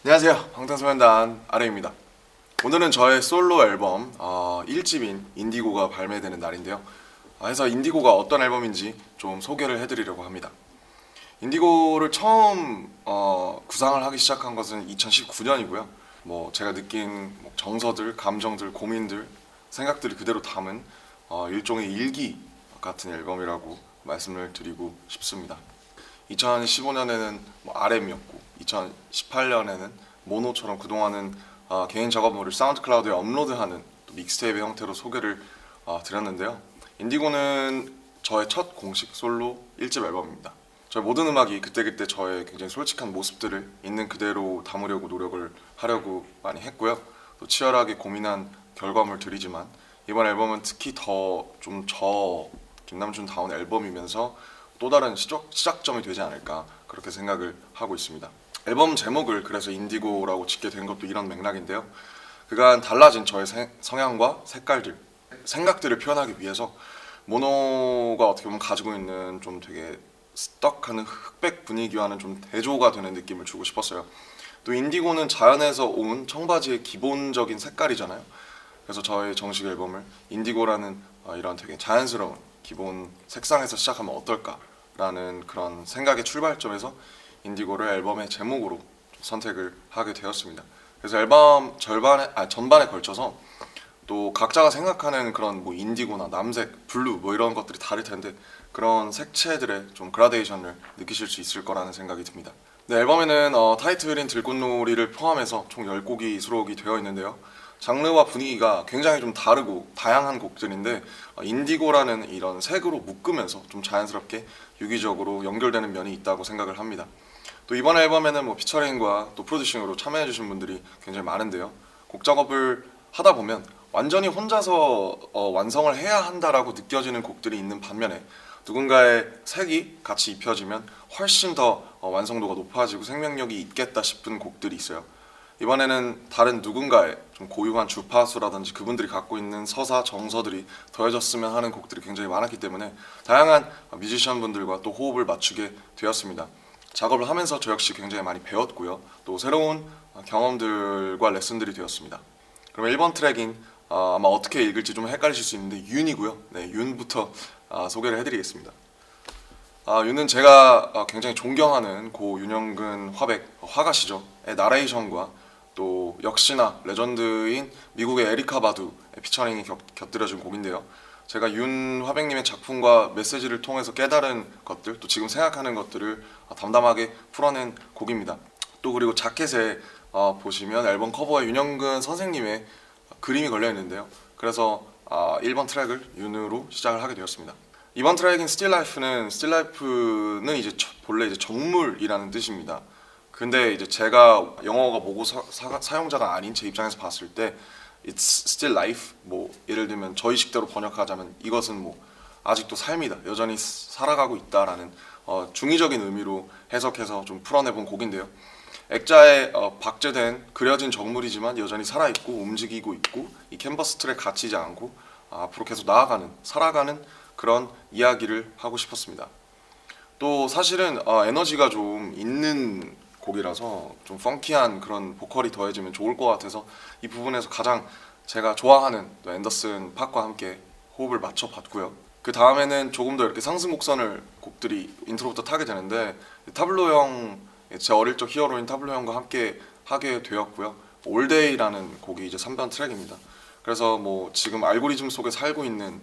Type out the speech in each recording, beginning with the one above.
안녕하세요. 방탄소년단 아레입니다. 오늘은 저의 솔로 앨범 1집인 인디고가 발매되는 날인데요. 그래서 인디고가 어떤 앨범인지 좀 소개를 해드리려고 합니다. 인디고를 처음 구상을 하기 시작한 것은 2019년이고요. 제가 느낀 정서들, 감정들, 고민들, 생각들을 그대로 담은 일종의 일기 같은 앨범이라고 말씀을 드리고 싶습니다. 2015년에는 RM이었고 2018년에는 모노처럼 그동안은 개인 작업물을 사운드 클라우드에 업로드하는 믹스테이프 형태로 소개를 드렸는데요. 인디고는 저의 첫 공식 솔로 1집 앨범입니다. 저의 모든 음악이 그때그때 저의 굉장히 솔직한 모습들을 있는 그대로 담으려고 노력을 하려고 많이 했고요. 또 치열하게 고민한 결과물들이지만 이번 앨범은 특히 더 좀 김남준 다운 앨범이면서 또 다른 시작점이 되지 않을까 그렇게 생각을 하고 있습니다. 앨범 제목을 그래서 인디고라고 짓게 된 것도 이런 맥락인데요. 그간 달라진 저의 성향과 색깔들, 생각들을 표현하기 위해서 모노가 어떻게 보면 가지고 있는 좀 되게 스떡하는 흑백 분위기와는 좀 대조가 되는 느낌을 주고 싶었어요. 또 인디고는 자연에서 온 청바지의 기본적인 색깔이잖아요. 그래서 저의 정식 앨범을 인디고라는 이런 되게 자연스러운 기본 색상에서 시작하면 어떨까라는 그런 생각의 출발점에서 인디고를 앨범의 제목으로 선택을 하게 되었습니다. 그래서 앨범 전반에 걸쳐서 또 각자가 생각하는 그런 인디고나 남색, 블루 이런 것들이 다를 텐데 그런 색채들의 좀 그라데이션을 느끼실 수 있을 거라는 생각이 듭니다. 네, 앨범에는 타이틀인 들꽃놀이를 포함해서 총 10곡이 수록이 되어 있는데요. 장르와 분위기가 굉장히 좀 다르고 다양한 곡들인데 인디고라는 이런 색으로 묶으면서 좀 자연스럽게 유기적으로 연결되는 면이 있다고 생각을 합니다. 또 이번 앨범에는 피처링과 또 프로듀싱으로 참여해주신 분들이 굉장히 많은데요. 곡 작업을 하다 보면 완전히 혼자서 완성을 해야 한다라고 느껴지는 곡들이 있는 반면에 누군가의 색이 같이 입혀지면 훨씬 더 완성도가 높아지고 생명력이 있겠다 싶은 곡들이 있어요. 이번에는 다른 누군가의 좀 고유한 주파수라든지 그분들이 갖고 있는 서사, 정서들이 더해졌으면 하는 곡들이 굉장히 많았기 때문에 다양한 뮤지션 분들과 또 호흡을 맞추게 되었습니다. 작업을 하면서 저 역시 굉장히 많이 배웠고요. 또 새로운 경험들과 레슨들이 되었습니다. 그럼 1번 트랙인 아마 어떻게 읽을지 좀 헷갈리실 수 있는데 윤이고요. 네, 윤부터 소개를 해드리겠습니다. 윤은 제가 굉장히 존경하는 고 윤영근 화가시죠. 나레이션과 또 역시나 레전드인 미국의 에리카 바두의 피처링이 곁들여진 곡인데요. 제가 윤 화백님의 작품과 메시지를 통해서 깨달은 것들, 또 지금 생각하는 것들을 담담하게 풀어낸 곡입니다. 또 그리고 자켓에 보시면 앨범 커버에 윤영근 선생님의 그림이 걸려 있는데요. 그래서 1번 트랙을 윤으로 시작을 하게 되었습니다. 이번 트랙인 Still Life는 이제 본래 이제 정물이라는 뜻입니다. 근데 이제 제가 영어가 모고 사용자가 아닌 제 입장에서 봤을 때 It's still life. 예를 들면 저희 식대로 번역하자면 이것은 아직도 삶이다. 여전히 살아가고 있다라는 중의적인 의미로 해석해서 좀 풀어내본 곡인데요. 액자에 박제된 그려진 정물이지만 여전히 살아있고 움직이고 있고 이 캔버스 틀에 갇히지 않고 앞으로 계속 살아가는 그런 이야기를 하고 싶었습니다. 또 사실은 에너지가 좀 있는 곡이라서 좀 펑키한 그런 보컬이 더해지면 좋을 것 같아서 이 부분에서 가장 제가 좋아하는 또 앤더슨 팍과 함께 호흡을 맞춰봤고요. 그 다음에는 조금 더 이렇게 상승 곡선을 곡들이 인트로부터 타게 되는데 타블로 형, 제 어릴 적 히어로인 타블로 형과 함께 하게 되었고요. 올데이라는 곡이 이제 3번 트랙입니다. 그래서 지금 알고리즘 속에 살고 있는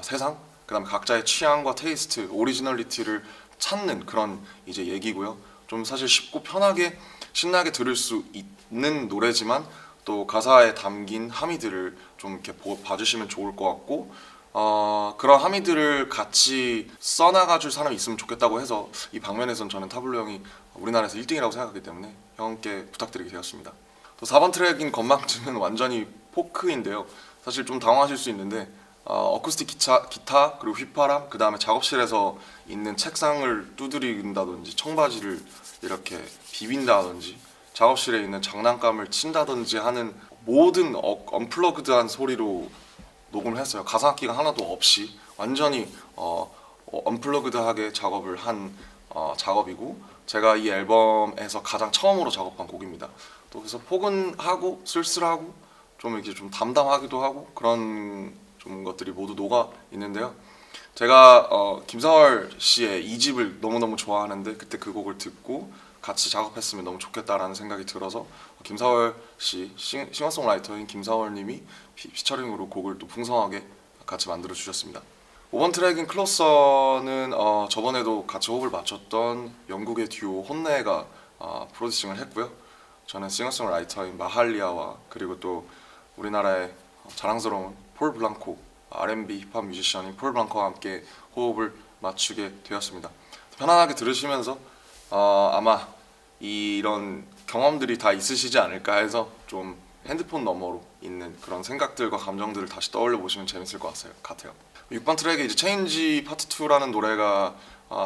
세상, 그다음 각자의 취향과 테이스트, 오리지널리티를 찾는 그런 이제 얘기고요. 좀 사실 쉽고 편하게 신나게 들을 수 있는 노래지만 또 가사에 담긴 함의들을 좀 이렇게 봐주시면 좋을 것 같고 그런 함의들을 같이 써나가줄 사람이 있으면 좋겠다고 해서 이 방면에선 저는 타블로 형이 우리나라에서 1등이라고 생각하기 때문에 형께 부탁드리게 되었습니다. 또 4번 트랙인 건망증은 완전히 포크인데요. 사실 좀 당황하실 수 있는데 어쿠스틱 기타 그리고 휘파람, 그 다음에 작업실에서 있는 책상을 두드린다든지 청바지를 이렇게 비빈다든지 작업실에 있는 장난감을 친다든지 하는 모든 언플러그드한 소리로 녹음을 했어요. 가사 악기가 하나도 없이 완전히 언플러그드하게 작업을 한 작업이고 제가 이 앨범에서 가장 처음으로 작업한 곡입니다. 또 그래서 포근하고 쓸쓸하고 좀 이렇게 좀 담담하기도 하고 그런 좀 것들이 모두 녹아 있는데요. 제가 김사월 씨의 2집을 너무너무 좋아하는데 그때 그 곡을 듣고 같이 작업했으면 너무 좋겠다라는 생각이 들어서 김사월 씨, 싱어송라이터인 김사월 님이 피처링으로 곡을 또 풍성하게 같이 만들어 주셨습니다. 5번 트랙인 클로서는 저번에도 같이 호흡을 맞췄던 영국의 듀오 혼내가 프로듀싱을 했고요. 저는 싱어송라이터인 마할리아와 그리고 또 우리나라의 자랑스러운 폴 블랑코 R&B 힙합 뮤지션인 폴 블랑코와 함께 호흡을 맞추게 되었습니다. 편안하게 들으시면서 아마 이런 경험들이 다 있으시지 않을까 해서 좀 핸드폰 너머로 있는 그런 생각들과 감정들을 다시 떠올려 보시면 재밌을 것 같아요. 6번 트랙에 이제 체인지 파트 2라는 노래가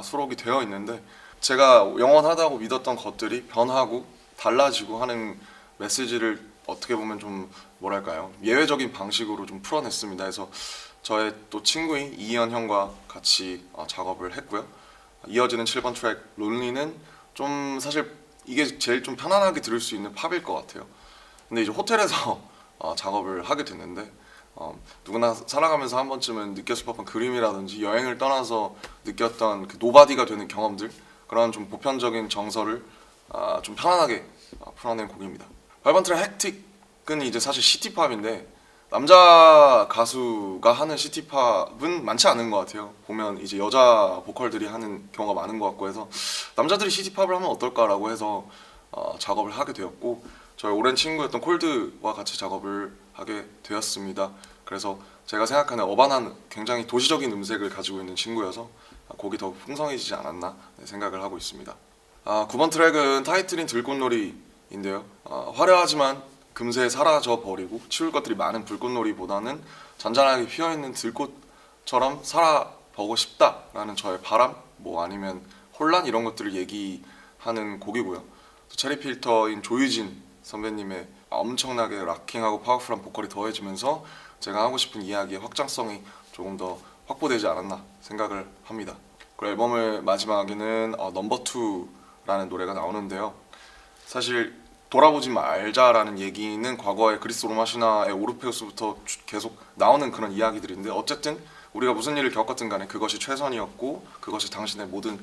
수록이 되어 있는데 제가 영원하다고 믿었던 것들이 변하고 달라지고 하는 메시지를 어떻게 보면 좀 뭐랄까요, 예외적인 방식으로 좀 풀어냈습니다. 그래서 저의 또 친구인 이현 형과 같이 작업을 했고요. 이어지는 7번 트랙 론리는 좀 사실 이게 제일 좀 편안하게 들을 수 있는 팝일 것 같아요. 근데 이제 호텔에서 작업을 하게 됐는데 누구나 살아가면서 한 번쯤은 느꼈을 법한 그림이라든지 여행을 떠나서 느꼈던 그 노바디가 되는 경험들, 그런 좀 보편적인 정서를 좀 편안하게 풀어낸 곡입니다. 8번 트랙 헥틱은 이제 사실 시티팝인데 남자 가수가 하는 시티팝은 많지 않은 것 같아요. 보면 이제 여자 보컬들이 하는 경우가 많은 것 같고 해서 남자들이 시티팝을 하면 어떨까라고 해서 작업을 하게 되었고 저희 오랜 친구였던 콜드와 같이 작업을 하게 되었습니다. 그래서 제가 생각하는 어반한 굉장히 도시적인 음색을 가지고 있는 친구여서 곡이 더 풍성해지지 않았나 생각을 하고 있습니다. 9번 트랙은 타이틀인 들꽃놀이인데요. 화려하지만 금세 사라져 버리고 치울 것들이 많은 불꽃놀이보다는 잔잔하게 피어있는 들꽃처럼 살아보고 싶다라는 저의 바람, 뭐 아니면 혼란 이런 것들을 얘기하는 곡이고요. 또 체리필터인 조유진 선배님의 엄청나게 락킹하고 파워풀한 보컬이 더해지면서 제가 하고 싶은 이야기의 확장성이 조금 더 확보되지 않았나 생각을 합니다. 그리고 앨범의 마지막에는 넘버 2라는 노래가 나오는데요. 사실 돌아보지 말자라는 얘기는 과거의 그리스 로마 신화의 오르페우스부터 계속 나오는 그런 이야기들인데 어쨌든 우리가 무슨 일을 겪었든 간에 그것이 최선이었고 그것이 당신의 모든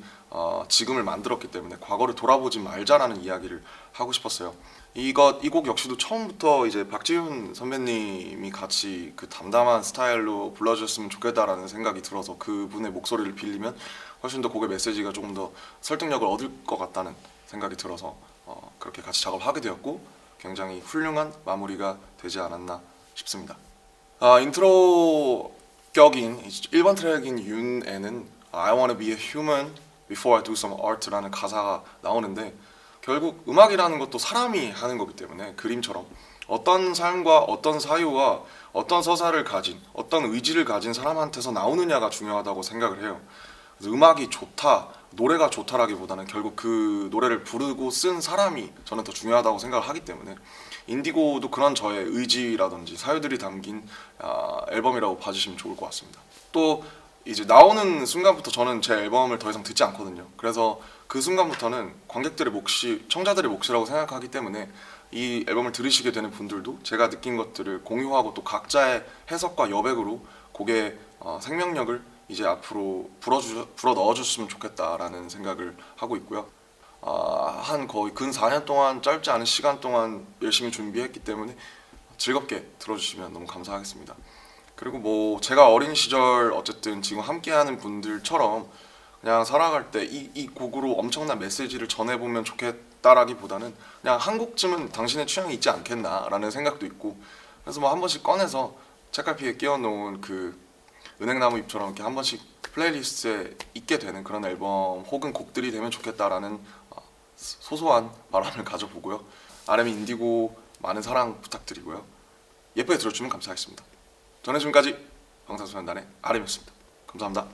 지금을 만들었기 때문에 과거를 돌아보지 말자라는 이야기를 하고 싶었어요. 이 곡 역시도 처음부터 이제 박지훈 선배님이 같이 그 담담한 스타일로 불러주셨으면 좋겠다라는 생각이 들어서 그분의 목소리를 빌리면 훨씬 더 곡의 메시지가 조금 더 설득력을 얻을 것 같다는 생각이 들어서 그렇게 같이 작업을 하게 되었고 굉장히 훌륭한 마무리가 되지 않았나 싶습니다. 인트로 격인 1번 트랙인 윤에는 I wanna be a human before I do some art라는 가사가 나오는데 결국 음악이라는 것도 사람이 하는 거기 때문에 그림처럼 어떤 삶과 어떤 사유와 어떤 서사를 가진 어떤 의지를 가진 사람한테서 나오느냐가 중요하다고 생각을 해요. 그래서 음악이 좋다, 노래가 좋다라기보다는 결국 그 노래를 부르고 쓴 사람이 저는 더 중요하다고 생각을 하기 때문에 인디고도 그런 저의 의지라든지 사유들이 담긴 앨범이라고 봐주시면 좋을 것 같습니다. 또 이제 나오는 순간부터 저는 제 앨범을 더 이상 듣지 않거든요. 그래서 그 순간부터는 관객들의 몫이, 청자들의 몫이라고 생각하기 때문에 이 앨범을 들으시게 되는 분들도 제가 느낀 것들을 공유하고 또 각자의 해석과 여백으로 곡의 생명력을 이제 앞으로 불어 넣어줬으면 좋겠다라는 생각을 하고 있고요. 한 거의 근 4년 동안 짧지 않은 시간 동안 열심히 준비했기 때문에 즐겁게 들어주시면 너무 감사하겠습니다. 그리고 뭐 제가 어린 시절 어쨌든 지금 함께하는 분들처럼 그냥 살아갈 때 이 곡으로 엄청난 메시지를 전해보면 좋겠다라기보다는 그냥 한 곡쯤은 당신의 취향이 있지 않겠나라는 생각도 있고 그래서 뭐 한 번씩 꺼내서 책갈피에 끼워놓은 그 은행나무 잎처럼 이렇게 한 번씩 플레이리스트에 있게 되는 그런 앨범 혹은 곡들이 되면 좋겠다라는 소소한 바람을 가져보고요. RM 인디고 많은 사랑 부탁드리고요. 예쁘게 들어주면 감사하겠습니다. 저는 지금까지 방탄소년단의 RM이었습니다. 감사합니다.